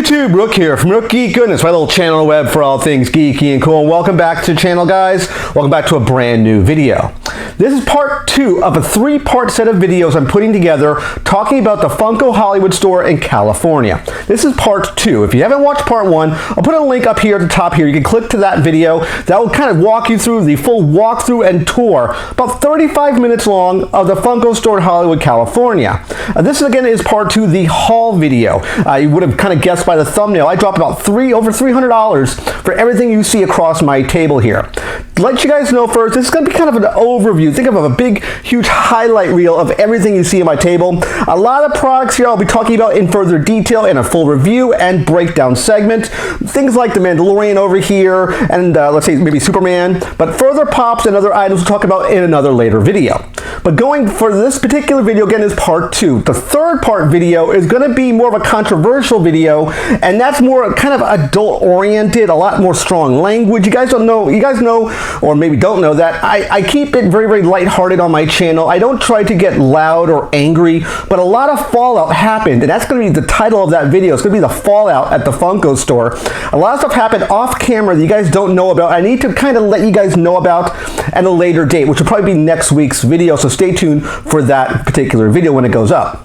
YouTube, Rook here from Rook Geek Goodness, my little channel on the web for all things geeky and cool. And welcome back to the channel, guys. Welcome back to a brand new video. This is part 2 of a 3-part set of videos I'm putting together talking about the Funko Hollywood store in California. This is part 2. If you haven't watched part 1, I'll put a link up here at the top here. You can click to that video. That will kind of walk you through the full walkthrough and tour, about 35 minutes long, of the Funko store in Hollywood, California. This again is part 2, the haul video. You would have kind of guessed by the thumbnail. I dropped about over $300 for everything you see across my table here. To let you guys know first, this is going to be kind of an overview. Think of a big, huge highlight reel of everything you see in my table. A lot of products here I'll be talking about in further detail in a full review and breakdown segment. Things like the Mandalorian over here and let's say maybe Superman, but further pops and other items we'll talk about in another later video. But going for this particular video again is part 2. The 3rd part video is going to be more of a controversial video, and that's more kind of adult oriented, a lot more strong language. You guys know, or maybe don't know that I keep it very, very lighthearted on my channel. I don't try to get loud or angry, but a lot of fallout happened, and that's going to be the title of that video. It's going to be the fallout at the Funko store. A lot of stuff happened off camera that you guys don't know about. I need to kind of let you guys know about at a later date, which will probably be next week's video, so stay tuned for that particular video when it goes up.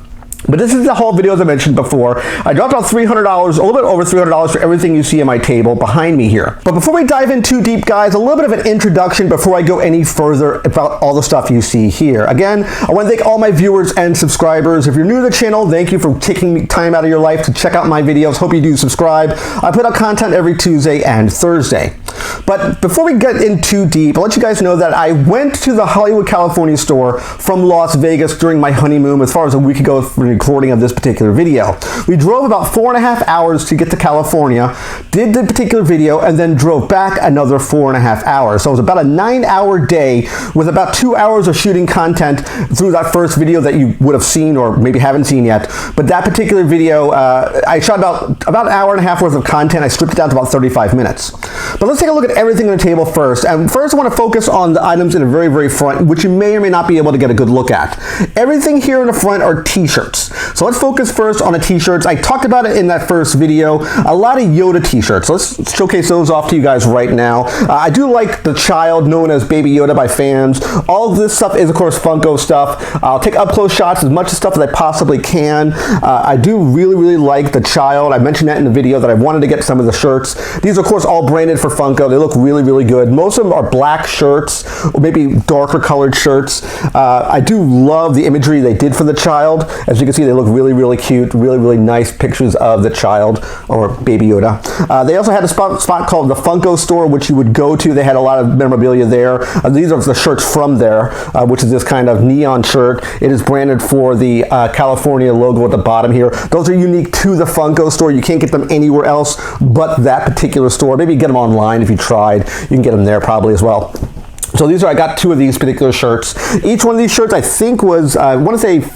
But this is the whole video as I mentioned before. I dropped about $300, a little bit over $300 for everything you see in my table behind me here. But before we dive in too deep, guys, a little bit of an introduction before I go any further about all the stuff you see here. Again, I want to thank all my viewers and subscribers. If you're new to the channel, thank you for taking time out of your life to check out my videos. Hope you do subscribe. I put out content every Tuesday and Thursday. But before we get in too deep, I'll let you guys know that I went to the Hollywood, California store from Las Vegas during my honeymoon as far as a week ago for recording of this particular video. We drove about 4.5 hours to get to California, did the particular video, and then drove back another 4.5 hours. So it was about a 9-hour day with about 2 hours of shooting content through that first video that you would have seen or maybe haven't seen yet. But that particular video, I shot about an hour and a half worth of content. I stripped it down to about 35 minutes. But let's take a look at everything on the table first. And first I want to focus on the items in the very, very front, which you may or may not be able to get a good look at. Everything here in the front are t-shirts. So let's focus first on the t-shirts. I talked about it in that first video. A lot of Yoda t-shirts. Let's showcase those off to you guys right now. I do like the child known as Baby Yoda by fans. All of this stuff is, of course, Funko stuff. I'll take up-close shots, as much stuff as I possibly can. I do really, really like the child. I mentioned that in the video that I wanted to get some of the shirts. These are, of course, all branded for Funko. They look really, really good. Most of them are black shirts, or maybe darker colored shirts. I do love the imagery they did for the child. As you can see, they look really, really cute, really, really nice pictures of the child or Baby Yoda. They also had a spot called the Funko Store, which you would go to. They had a lot of memorabilia there. These are the shirts from there, which is this kind of neon shirt. It is branded for the California logo at the bottom here. Those are unique to the Funko Store. You can't get them anywhere else but that particular store. Maybe get them online if you tried. You can get them there probably as well. So I got 2 of these particular shirts. Each one of these shirts I think was, I want to say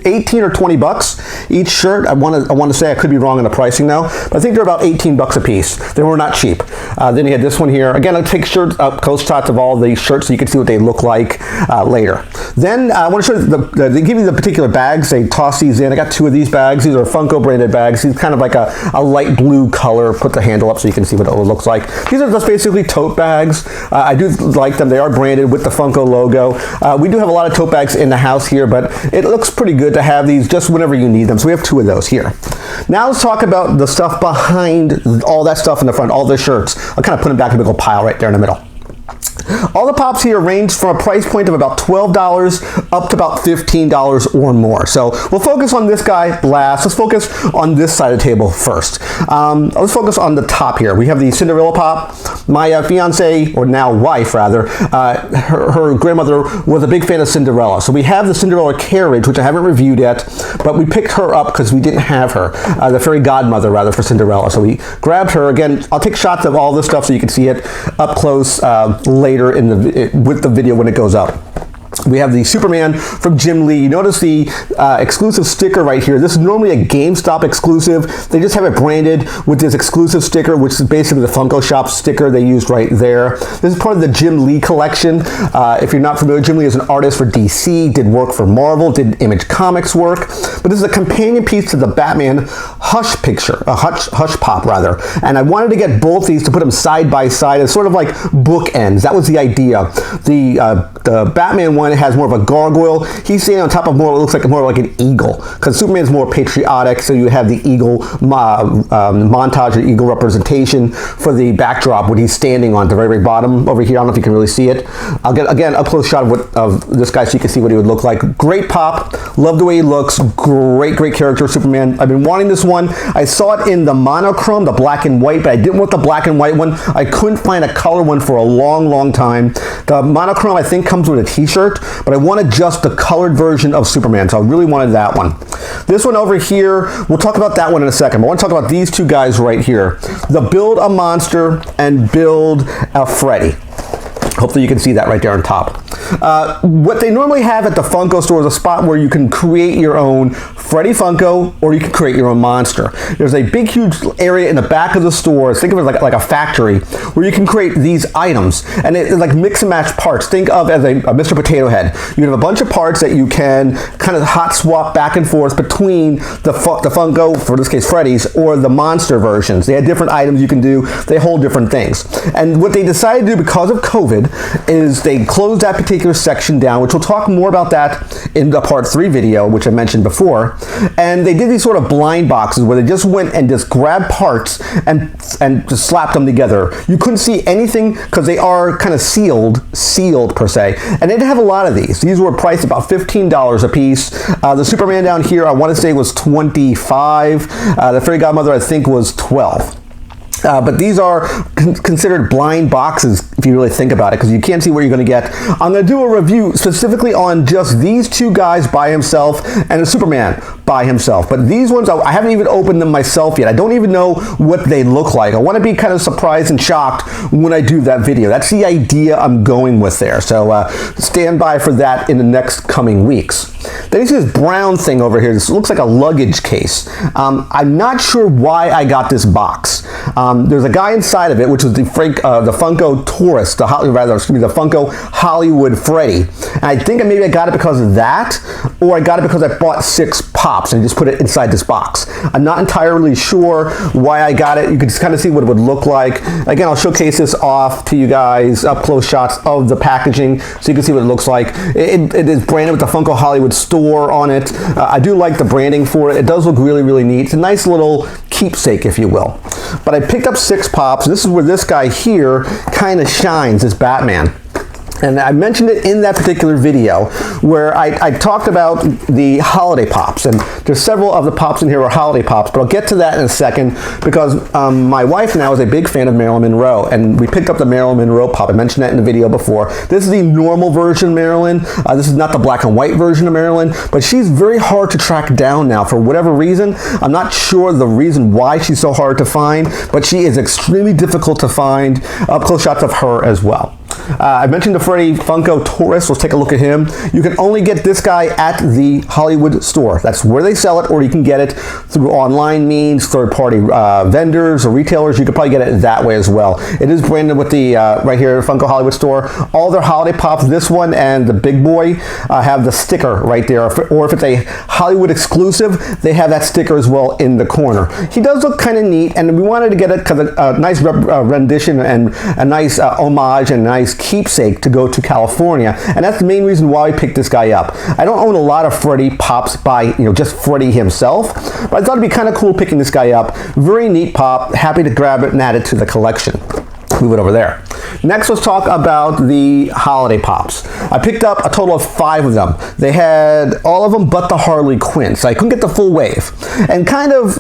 18 or 20 bucks each shirt. I want to say, I could be wrong on the pricing now, but I think they're about 18 bucks a piece. They were not cheap. Then you had this one here. Again, I'll take close shots of all these shirts so you can see what they look like later. Then I want to show you they give you the particular bags. They toss these in. I got 2 of these bags. These are Funko branded bags. These kind of like a light blue color. Put the handle up so you can see what it looks like. These are just basically tote bags. I do like them. They are branded with the Funko logo. We do have a lot of tote bags in the house here, but it looks pretty good to have these just whenever you need them. So we have 2 of those here. Now let's talk about the stuff behind all that stuff in the front, all the shirts. I'll kind of put them back in a big old pile right there in the middle. All the pops here range from a price point of about $12 up to about $15 or more. So we'll focus on this guy last. Let's focus on this side of the table first. Let's focus on the top here. We have the Cinderella pop. My fiance, or now wife rather, her grandmother was a big fan of Cinderella. So we have the Cinderella carriage, which I haven't reviewed yet, but we picked her up because we didn't have her. The fairy godmother rather for Cinderella. So we grabbed her. Again, I'll take shots of all this stuff so you can see it up close later with the video when it goes up. We have the Superman from Jim Lee. You notice the exclusive sticker right here. This is normally a GameStop exclusive. They just have it branded with this exclusive sticker, which is basically the Funko Shop sticker they used right there. This is part of the Jim Lee collection. If you're not familiar, Jim Lee is an artist for DC, did work for Marvel, did Image Comics work. But this is a companion piece to the Batman Hush picture, a Hush Pop rather. And I wanted to get both these to put them side by side as sort of like bookends. That was the idea. The Batman one has more of a gargoyle. He's standing on top of more, it looks like more like an eagle, because Superman's more patriotic, so you have the eagle montage, the eagle representation for the backdrop when he's standing on the very, very bottom over here. I don't know if you can really see it. I'll get, again, up close shot of this guy so you can see what he would look like. Great pop. Love the way he looks. Great, great character, Superman. I've been wanting this one. I saw it in the monochrome, the black and white, but I didn't want the black and white one. I couldn't find a color one for a long, long time. The monochrome, I think, comes with a t-shirt, but I wanted just the colored version of Superman, so I really wanted that one. This one over here, we'll talk about that one in a second, but I want to talk about these two guys right here. The Build a Monster and Build a Freddy. Hopefully you can see that right there on top. What they normally have at the Funko store is a spot where you can create your own Freddy Funko, or you can create your own monster. There's a big, huge area in the back of the store. Think of it like a factory where you can create these items, and it's like mix and match parts. Think of as a Mr. Potato Head. You have a bunch of parts that you can kind of hot swap back and forth between the Funko, for this case Freddy's, or the monster versions. They have different items you can do. They hold different things. And what they decided to do because of COVID is they closed that particular section down, which we'll talk more about that in the part 3 video, which I mentioned before. And they did these sort of blind boxes where they just went and just grabbed parts and just slapped them together. You couldn't see anything because they are kind of sealed per se. And they didn't have a lot of these. These were priced about $15 a piece. The Superman down here, I want to say was $25. The Fairy Godmother, I think, was $12. But these are considered blind boxes if you really think about it, because you can't see what you're going to get. I'm going to do a review specifically on just these two guys by himself and a Superman by himself. But these ones, I haven't even opened them myself yet. I don't even know what they look like. I want to be kind of surprised and shocked when I do that video. That's the idea I'm going with there. So stand by for that in the next coming weeks. Then you see this brown thing over here. This looks like a luggage case. I'm not sure why I got this box. There's a guy inside of it, which is the Funko Tourist, the Funko Hollywood Freddy. And I think maybe I got it because of that, or I got it because I bought 6 pops and just put it inside this box. I'm not entirely sure why I got it. You can just kind of see what it would look like. Again, I'll showcase this off to you guys, up close shots of the packaging so you can see what it looks like. It is branded with the Funko Hollywood Store on it. I do like the branding for it. It does look really, really neat. It's a nice little keepsake, if you will. But I picked up 6 pops. This is where this guy here kind of shines, this Batman. And I mentioned it in that particular video where I talked about the holiday pops, and there's several of the pops in here are holiday pops, but I'll get to that in a second because my wife now is a big fan of Marilyn Monroe, and we picked up the Marilyn Monroe pop. I mentioned that in the video before. This is the normal version of Marilyn. This is not the black and white version of Marilyn, but she's very hard to track down now for whatever reason. I'm not sure the reason why she's so hard to find, but she is extremely difficult to find. Up close shots of her as well. I mentioned the Freddy Funko Tourist. Let's take a look at him. You can only get this guy at the Hollywood store. That's where they sell it, or you can get it through online means, third-party vendors or retailers. You could probably get it that way as well. It is branded with the, right here, Funko Hollywood store. All their holiday pops, this one and the big boy, have the sticker right there. Or if it's a Hollywood exclusive, they have that sticker as well in the corner. He does look kind of neat, and we wanted to get it because a nice rendition and a nice homage and a nice keepsake to go to California, and that's the main reason why I picked this guy up. I don't own a lot of Freddy pops by just Freddy himself, but I thought it'd be kind of cool picking this guy up. Very neat pop. Happy to grab it and add it to the collection. Move it over there. Next, let's talk about the holiday pops. I picked up a total of 5 of them. They had all of them but the Harley Quinn, so I couldn't get the full wave. And kind of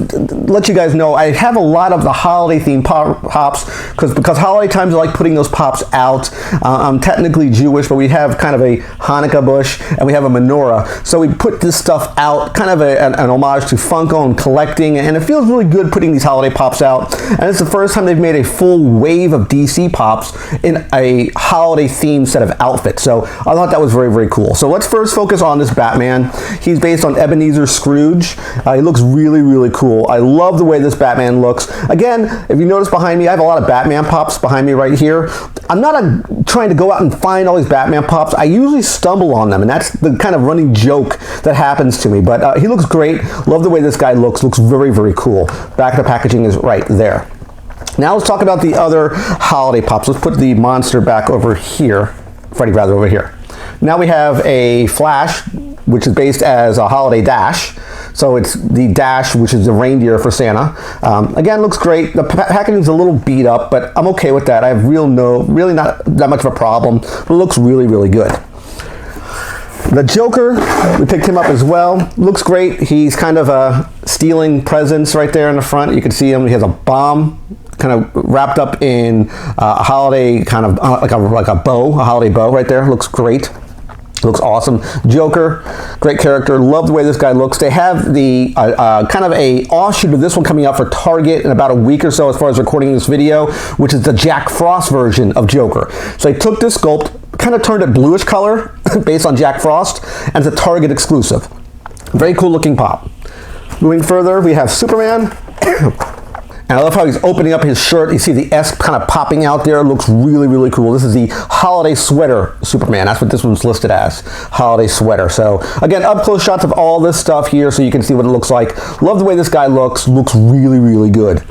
let you guys know, I have a lot of the holiday themed pops because holiday times I like putting those pops out. I'm technically Jewish, but we have kind of a Hanukkah bush and we have a menorah, so we put this stuff out, kind of an homage to Funko and collecting, and it feels really good putting these holiday pops out. And it's the first time they've made a full wave of DC pops in a holiday themed set of outfits. So I thought that was very, very cool. So let's first focus on this Batman. He's based on Ebenezer Scrooge. He looks really, really cool. I love the way this Batman looks. Again, if you notice behind me, I have a lot of Batman pops behind me right here. I'm not trying to go out and find all these Batman pops. I usually stumble on them, and that's the kind of running joke that happens to me. But he looks great. Love the way this guy looks. Looks very, very cool. Back of the packaging is right there. Now let's talk about the other holiday pops. Let's put the monster back over here. Freddy rather over here. Now we have a Flash, which is based as a holiday dash. So it's the dash, which is the reindeer for Santa. Again, looks great. The packaging is a little beat up, but I'm okay with that. I have really not that much of a problem, but it looks really, really good. The Joker, we picked him up as well. Looks great. He's kind of stealing presents right there in the front. You can see him. He has a bomb kind of wrapped up in a holiday kind of like a bow, a holiday bow right there. Looks great. Looks awesome. Joker, great character. Love the way this guy looks. They have the kind of a offshoot of this one coming out for Target in about a week or so as far as recording this video, which is the Jack Frost version of Joker. So they took this sculpt, kind of turned it bluish color based on Jack Frost, and it's a Target exclusive. Very cool looking pop. Moving further, we have Superman. And I love how he's opening up his shirt. You see the S kind of popping out there. It looks really, really cool. This is the holiday sweater Superman. That's what this one's listed as, holiday sweater. So again, up close shots of all this stuff here so you can see what it looks like. Love the way this guy looks. Looks really, really good.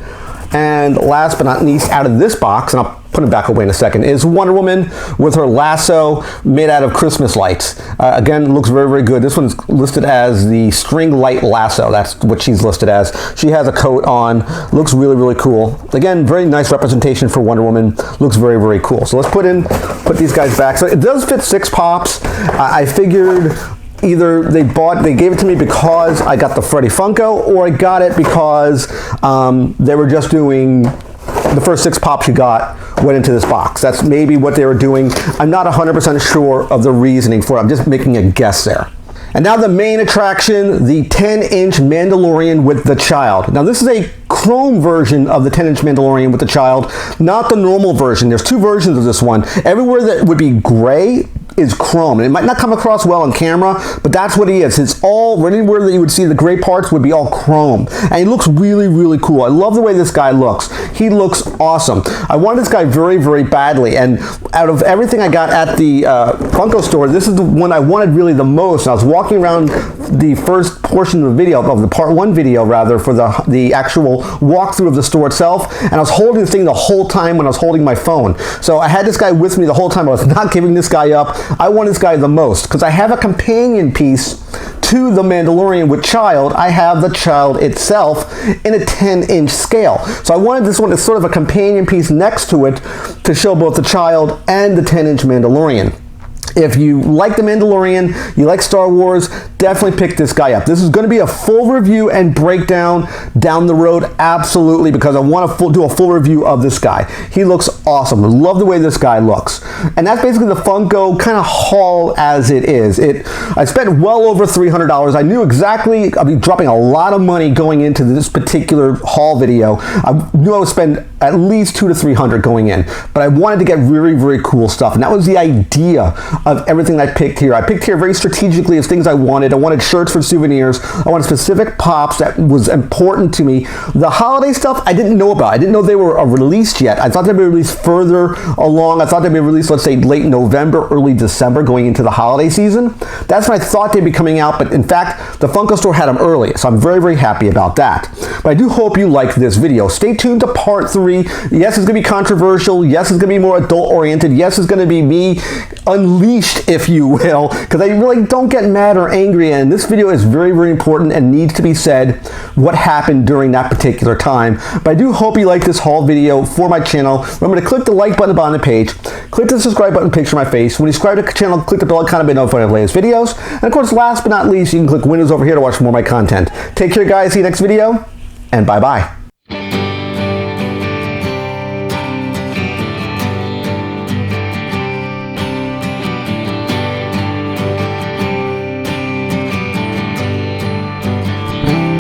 And last but not least, out of this box, and I'll put it back away in a second, is Wonder Woman with her lasso made out of Christmas lights. Again, looks very, very good. This one's listed as the string light lasso. That's what she's listed as. She has a coat on. Looks really, really cool. Again, very nice representation for Wonder Woman. Looks very, very cool. So let's put these guys back. So it does fit 6 pops. I figured either they gave it to me because I got the Freddy Funko, or I got it because they were just doing the first 6 pops you got went into this box. That's maybe what they were doing. I'm not 100% sure of the reasoning for it. I'm just making a guess there. And now the main attraction, the 10-inch Mandalorian with the child. Now this is a chrome version of the 10-inch Mandalorian with the child, not the normal version. There's 2 versions of this one. Everywhere that would be gray is chrome, and it might not come across well on camera, but that's what he is. It's all, anywhere that you would see the gray parts would be all chrome, and he looks really, really cool. I love the way this guy looks. He looks awesome. I wanted this guy very, very badly, and out of everything I got at the Funko store, this is the one I wanted really the most. I was walking around the first portion of the video, of the part 1 video rather, for the actual walkthrough of the store itself, and I was holding this thing the whole time when I was holding my phone. So I had this guy with me the whole time. I was not giving this guy up. I want this guy the most because I have a companion piece to the Mandalorian with child. I have the child itself in a 10-inch scale. So I wanted this one as sort of a companion piece next to it to show both the child and the 10-inch Mandalorian. If you like The Mandalorian, you like Star Wars, definitely pick this guy up. This is going to be a full review and breakdown down the road, absolutely, because I want to do a full review of this guy. He looks awesome. I love the way this guy looks. And that's basically the Funko kind of haul as it is. I spent well over $300. I knew exactly I'd be dropping a lot of money going into this particular haul video. I knew I would spend at least $200 to $300 going in, but I wanted to get really, very cool stuff, and that was the idea of everything I picked here. I picked here very strategically as things I wanted. I wanted shirts for souvenirs. I wanted specific pops that was important to me. The holiday stuff I didn't know about. I didn't know they were released yet. I thought they'd be released further along. I thought they'd be released, let's say, late November, early December, going into the holiday season. That's when I thought they'd be coming out, but in fact, the Funko store had them early, so I'm very, very happy about that. But I do hope you liked this video. Stay tuned to part 3. Yes, it's going to be controversial. Yes, it's going to be more adult-oriented. Yes, it's going to be me unleashed, if you will, because I really don't get mad or angry, and this video is very, very important and needs to be said what happened during that particular time. But I do hope you like this haul video for my channel. Remember to click the like button on the page, click the subscribe button, picture my face. When you subscribe to the channel, click the bell icon to be notified of latest videos. And of course, last but not least, you can click Windows over here to watch more of my content. Take care, guys. See you next video, and bye-bye.